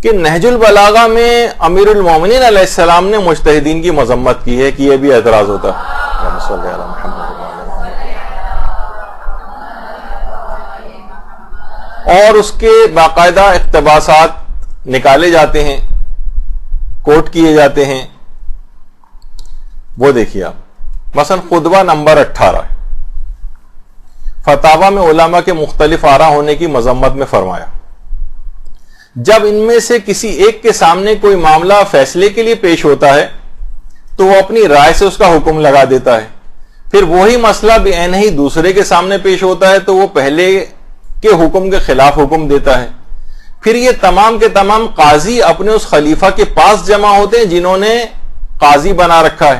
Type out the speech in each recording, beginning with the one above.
کہ نہج البلاغہ میں امیر المومنین علیہ السلام نے مجتہدین کی مذمت کی ہے کہ یہ بھی اعتراض ہوتا ہے. اور اس کے باقاعدہ اقتباسات نکالے جاتے ہیں، کوٹ کیے جاتے ہیں. وہ دیکھیے آپ، مثلا خطبہ نمبر 18 فتاوی میں علماء کے مختلف آراء ہونے کی مذمت میں فرمایا، جب ان میں سے کسی ایک کے سامنے کوئی معاملہ فیصلے کے لیے پیش ہوتا ہے تو وہ اپنی رائے سے اس کا حکم لگا دیتا ہے، پھر وہی مسئلہ بعینہ ہی دوسرے کے سامنے پیش ہوتا ہے تو وہ پہلے کے حکم کے خلاف حکم دیتا ہے. پھر یہ تمام کے تمام قاضی اپنے اس خلیفہ کے پاس جمع ہوتے ہیں جنہوں نے قاضی بنا رکھا ہے،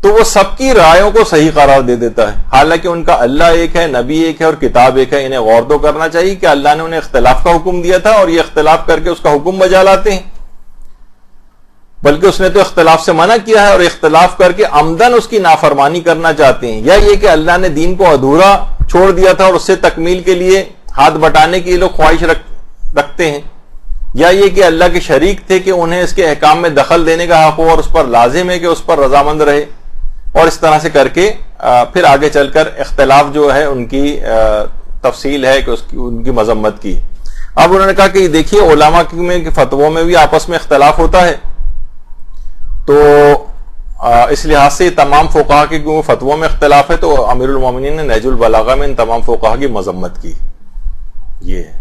تو وہ سب کی رائےوں کو صحیح قرار دے دیتا ہے، حالانکہ ان کا اللہ ایک ہے، نبی ایک ہے اور کتاب ایک ہے. انہیں غور تو کرنا چاہیے کہ اللہ نے انہیں اختلاف کا حکم دیا تھا اور یہ اختلاف کر کے اس کا حکم بجا لاتے ہیں، بلکہ اس نے تو اختلاف سے منع کیا ہے اور اختلاف کر کے عمدن اس کی نافرمانی کرنا چاہتے ہیں. یا یہ کہ اللہ نے دین کو ادھورا چھوڑ دیا تھا اور اس سے تکمیل کے لیے ہاتھ بٹانے کی لوگ خواہش رکھتے ہیں، یا یہ کہ اللہ کے شریک تھے کہ انہیں اس کے احکام میں دخل دینے کا حق ہو اور اس پر لازم ہے کہ اس پر رضامند رہے، اور اس طرح سے کر کے پھر آگے چل کر اختلاف جو ہے ان کی تفصیل ہے کہ ان کی مذمت کی. اب انہوں نے کہا کہ دیکھیے علماء میں فتووں میں بھی آپس میں اختلاف ہوتا ہے، تو اس لحاظ سے تمام فقہا کے فتووں میں اختلاف ہے، تو امیر المومنین نے نہج البلاغہ میں ان تمام فقہا کی مذمت کی. یہ ہے.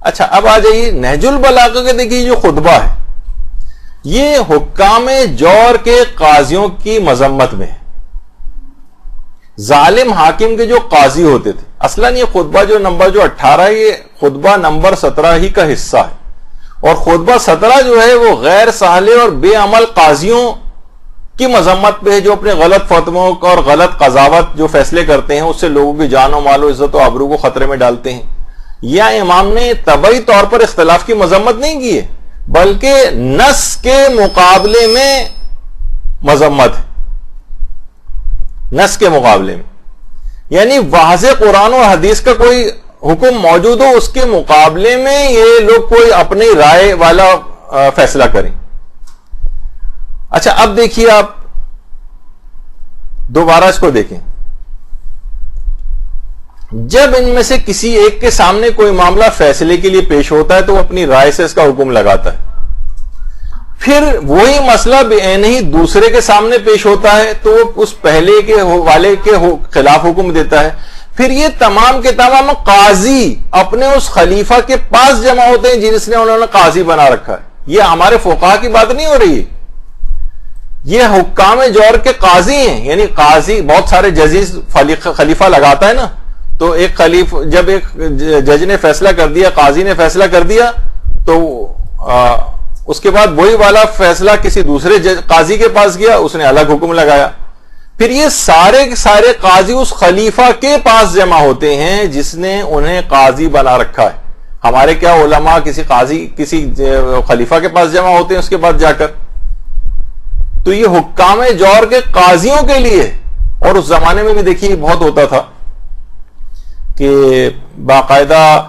اچھا، اب آ جائیے نہج البلاغہ کے. دیکھیے جو خطبہ ہے یہ حکام جور کے قاضیوں کی مذمت میں ہے. ظالم حاکم کے جو قاضی ہوتے تھے، اصلاً یہ خطبہ جو نمبر 18 ہے یہ خطبہ نمبر 17 ہی کا حصہ ہے، اور خطبہ 17 جو ہے وہ غیر صالح اور بے عمل قاضیوں کی مذمت پہ ہے، جو اپنے غلط فتووں اور غلط قضاوت جو فیصلے کرتے ہیں اس سے لوگوں کی جان و مال و عزت و آبرو کو خطرے میں ڈالتے ہیں. یا امام نے طبعی طور پر اختلاف کی مذمت نہیں کی ہے، بلکہ نص کے مقابلے میں مذمت ہے. نص کے مقابلے میں یعنی واضح قرآن و حدیث کا کوئی حکم موجود ہو، اس کے مقابلے میں یہ لوگ کوئی اپنی رائے والا فیصلہ کریں. اچھا، اب دیکھیے آپ دوبارہ اس کو دیکھیں. جب ان میں سے کسی ایک کے سامنے کوئی معاملہ فیصلے کے لیے پیش ہوتا ہے تو وہ اپنی رائے سے اس کا حکم لگاتا ہے، پھر وہی مسئلہ بعینہ ہی دوسرے کے سامنے پیش ہوتا ہے تو وہ اس پہلے کے والے کے خلاف حکم دیتا ہے. پھر یہ تمام کے تمام قاضی اپنے اس خلیفہ کے پاس جمع ہوتے ہیں جس نے انہوں نے قاضی بنا رکھا ہے. یہ ہمارے فقہا کی بات نہیں ہو رہی، یہ حکام جور کے قاضی ہیں. یعنی قاضی بہت سارے ججز خلیفہ لگاتا ہے نا، تو ایک خلیفہ جب ایک جج نے فیصلہ کر دیا، قاضی نے فیصلہ کر دیا، تو اس کے بعد وہی والا فیصلہ کسی دوسرے قاضی کے پاس گیا، اس نے الگ حکم لگایا. پھر یہ سارے کے سارے قاضی اس خلیفہ کے پاس جمع ہوتے ہیں جس نے انہیں قاضی بنا رکھا ہے. ہمارے کیا علماء کسی خلیفہ کے پاس جمع ہوتے ہیں اس کے بعد جا کر. تو یہ حکام جور کے قاضیوں کے لیے، اور اس زمانے میں بھی دیکھیے بہت ہوتا تھا کہ باقاعدہ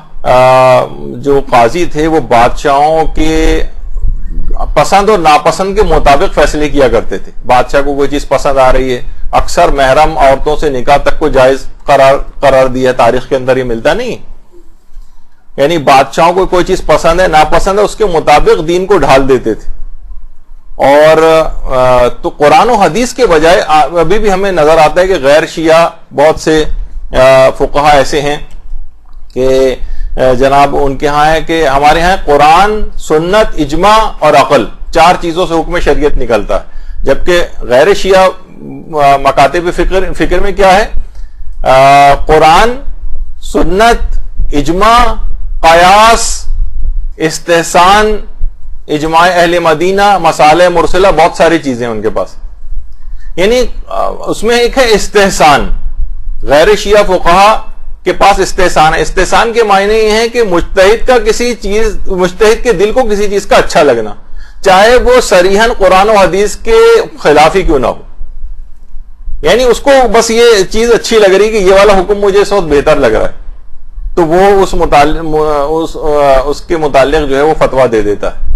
جو قاضی تھے وہ بادشاہوں کے پسند اور ناپسند کے مطابق فیصلے کیا کرتے تھے. بادشاہ کو کوئی چیز پسند آ رہی ہے، اکثر محرم عورتوں سے نکاح تک کو جائز قرار دیا. تاریخ کے اندر یہ ملتا نہیں، یعنی بادشاہوں کو کوئی چیز پسند ہے ناپسند ہے اس کے مطابق دین کو ڈھال دیتے تھے. اور تو قرآن و حدیث کے بجائے ابھی بھی ہمیں نظر آتا ہے کہ غیر شیعہ بہت سے فقہا ایسے ہیں کہ جناب ان کے ہاں ہے کہ ہمارے ہاں قرآن، سنت، اجماع اور عقل، 4 چیزوں سے حکم شریعت نکلتا ہے، جبکہ غیر شیعہ مکاتب فکر میں کیا ہے؟ قرآن، سنت، اجماع، قیاس، استحسان، اجماع اہل مدینہ، مسالہ مرسلہ، بہت ساری چیزیں ان کے پاس. یعنی اس میں ایک ہے استحسان. غیر شیعہ فقہا کے پاس استحسان ہے. استحسان کے معنی یہ ہے کہ مجتہد کے دل کو کسی چیز کا اچھا لگنا، چاہے وہ صریحاً قرآن و حدیث کے خلاف ہی کیوں نہ ہو. یعنی اس کو بس یہ چیز اچھی لگ رہی کہ یہ والا حکم مجھے اس وقت بہتر لگ رہا ہے، تو وہ اس کے متعلق جو ہے وہ فتویٰ دے دیتا ہے.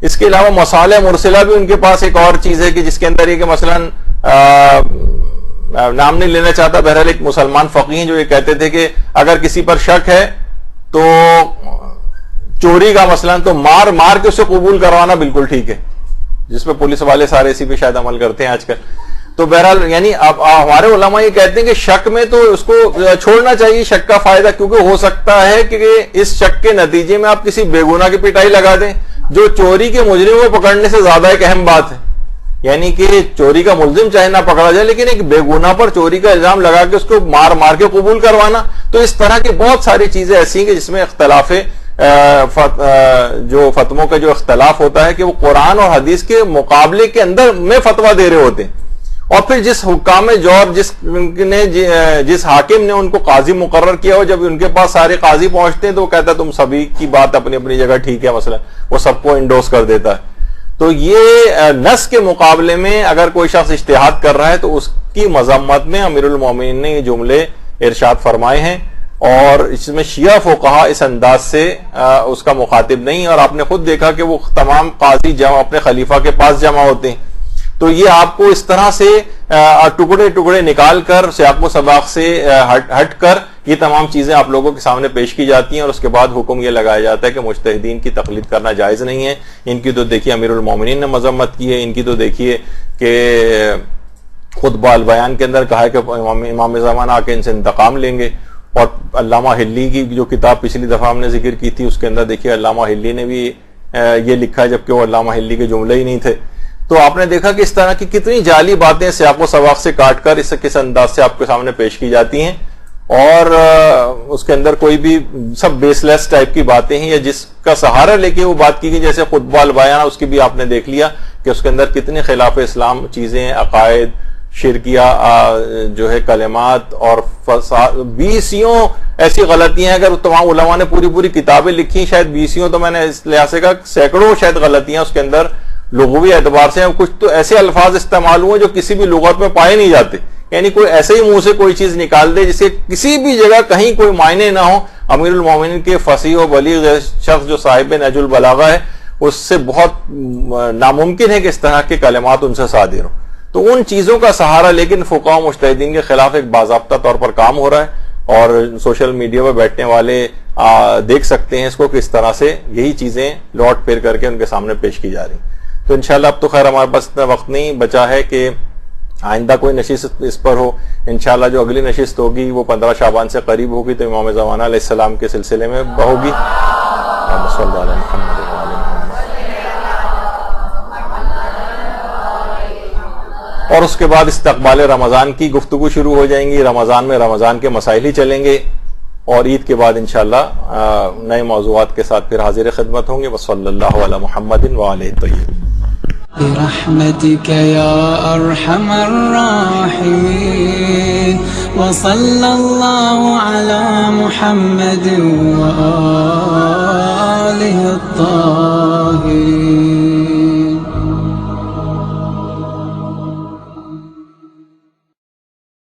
اس کے علاوہ مصالح مرسلہ بھی ان کے پاس ایک اور چیز ہے کہ جس کے اندر یہ کہ مثلاً نام نہیں لینا چاہتا، بہرحال ایک مسلمان فقیہ ہیں جو یہ کہتے تھے کہ اگر کسی پر شک ہے تو چوری کا مثلاً تو مار کے اسے قبول کروانا بالکل ٹھیک ہے، جس پہ پولیس والے سارے اسی پہ شاید عمل کرتے ہیں آج کل. تو بہرحال یعنی اب ہمارے علماء یہ کہتے ہیں کہ شک میں تو اس کو چھوڑنا چاہیے، شک کا فائدہ، کیونکہ ہو سکتا ہے کہ اس شک کے نتیجے میں آپ کسی بے گناہ کی پٹائی لگا دیں، جو چوری کے مجرم کو پکڑنے سے زیادہ ایک اہم بات ہے. یعنی کہ چوری کا ملزم چاہے نہ پکڑا جائے، لیکن ایک بے گناہ پر چوری کا الزام لگا کے اس کو مار کے قبول کروانا. تو اس طرح کی بہت ساری چیزیں ایسی ہیں کہ جس میں اختلاف جو فتووں کا جو اختلاف ہوتا ہے کہ وہ قرآن اور حدیث کے مقابلے کے اندر میں فتویٰ دے رہے ہوتے ہیں، اور پھر جس حکام جور جس حاکم نے ان کو قاضی مقرر کیا ہو، جب ان کے پاس سارے قاضی پہنچتے ہیں تو وہ کہتا ہے تم سبھی کی بات اپنی اپنی جگہ ٹھیک ہے، مثلا وہ سب کو انڈوس کر دیتا ہے. تو یہ نص کے مقابلے میں اگر کوئی شخص اجتہاد کر رہا ہے تو اس کی مذمت میں امیر المومنین نے یہ جملے ارشاد فرمائے ہیں، اور اس میں شیعہ فقہا اس انداز سے اس کا مخاطب نہیں. اور آپ نے خود دیکھا کہ وہ تمام قاضی جمع اپنے خلیفہ کے پاس جمع ہوتے ہیں. تو یہ آپ کو اس طرح سے ٹکڑے ٹکڑے نکال کر سیاق و سباق سے ہٹ کر یہ تمام چیزیں آپ لوگوں کے سامنے پیش کی جاتی ہیں، اور اس کے بعد حکم یہ لگایا جاتا ہے کہ مجتہدین کی تقلید کرنا جائز نہیں ہے. ان کی تو دیکھیے امیر المومنین نے مذمت کی ہے، ان کی تو دیکھیے کہ خطبہ البیان کے اندر کہا ہے کہ امام زمان آ کے ان سے انتقام لیں گے. اور علامہ حلی کی جو کتاب پچھلی دفعہ ہم نے ذکر کی تھی اس کے اندر دیکھیے علامہ حلی نے بھی یہ لکھا ہے، جبکہ وہ علامہ حلی کے جملے ہی نہیں تھے. تو آپ نے دیکھا کہ اس طرح کی کتنی جعلی باتیں سیاق و سباق سے کاٹ کر کس انداز سے آپ کے سامنے پیش کی جاتی ہیں، اور اس کے اندر کوئی بھی سب بیس لیس ٹائپ کی باتیں ہیں، یا جس کا سہارا لے کے وہ بات کی گئی، جیسے خطبہ البیان، اس کی بھی آپ نے دیکھ لیا کہ اس کے اندر کتنے خلاف اسلام چیزیں، عقائد، شرکیہ جو ہے کلمات اور بیسیوں ایسی غلطیاں. اگر تمام علماء نے پوری کتابیں لکھی، شاید بیسیوں تو میں نے اس لحاظ سے کہا سینکڑوں شاید غلطیاں اس کے اندر لغوی اعتبار سے ہیں. کچھ تو ایسے الفاظ استعمال ہوئے جو کسی بھی لغت میں پائے نہیں جاتے، یعنی کوئی ایسے ہی منہ سے کوئی چیز نکال دے جسے کسی بھی جگہ کہیں کوئی معنی نہ ہو. امیر المومنین کے فصیح و بلیغ شخص جو صاحب نہج البلاغہ ہے، اس سے بہت ناممکن ہے کہ اس طرح کے کلمات ان سے صادر ہوں. تو ان چیزوں کا سہارا لیکن فقہاء و مجتہدین کے خلاف ایک باضابطہ طور پر کام ہو رہا ہے، اور سوشل میڈیا پہ بیٹھنے والے دیکھ سکتے ہیں اس کو کس طرح سے یہی چیزیں لوٹ پھیر کر کے ان کے سامنے پیش کی جا رہی ہیں. تو انشاءاللہ اب تو خیر ہمارے پاس اتنا وقت نہیں بچا ہے کہ آئندہ کوئی نشست اس پر ہو. انشاءاللہ جو اگلی نشست ہوگی وہ 15 شعبان سے قریب ہوگی، تو امام زمانہ علیہ السلام کے سلسلے میں ہوگی. اور اس کے بعد استقبال رمضان کی گفتگو شروع ہو جائیں گی. رمضان میں رمضان کے مسائل ہی چلیں گے، اور عید کے بعد انشاءاللہ نئے موضوعات کے ساتھ پھر حاضر خدمت ہوں گے. وصلی اللہ علی محمد وآلہ الطیبین. برحمتك يا أرحم الراحمين وصلى الله على محمد وآله